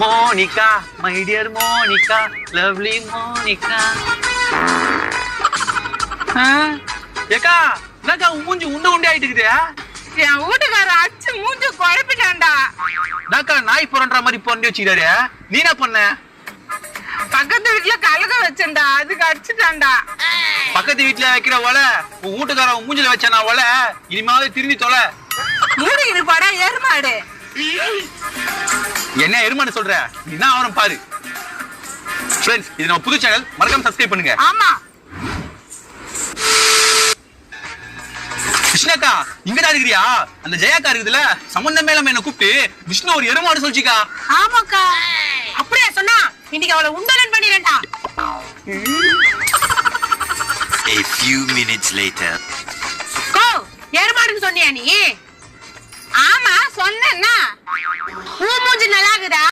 Monica my dear Monica lovely Monica. ஏக்கா என்னக்கா மூஞ்சி உண்டை உண்டை ஆயிட்டு இருக்குது? என் வீட்டுக்கார அச்சு மூஞ்சி குழப்பிட்டான்டா. என்னக்கா நாய் புரண்ட மாதிரி புரண்டி வச்சுக்கிறாரு, நீ என்ன பண்ண? பக்கத்து வீட்டுல கலக வச்சேன்டா, அதுக்கு அடிச்சுட்டான்டா. பக்கத்து வீட்டுல வைக்கிற ஒலை உன் வீட்டுக்கார மூஞ்சில வச்சானா ஒலை? இனிமாவது திரும்பி தொலை. மூடிக்கிட்டு பாடா எருமாடு. என்ன எருமாடு சொல்ற? என்ன ஆவரம் பாரு. ஃப்ரெண்ட்ஸ், இது நம்ம புது சேனல், மறக்காம சப்ஸ்கிரைப் பண்ணுங்க. ஆமா கிருஷ்ணாக்கா இங்கதான் இருக்கிறியா? அந்த ஜெயாக்கா இருக்குதுல, சம்பந்தமே இல்லாம என்ன கூப்பிட்டு விஷ்ணு ஒரு எருமாடு சொல்லிச்சிக்கா. ஆமாக்கா, அப்படியே சொன்னா இன்னைக்கு அவளை உண்டலன் பண்ணிரேன்டா. A few minutes later. கோ எருமாடுன்னு சொன்னியா நீ? ஆமா சொன்னேன்னா. மூஞ்சி நல்லா இருக்குதா?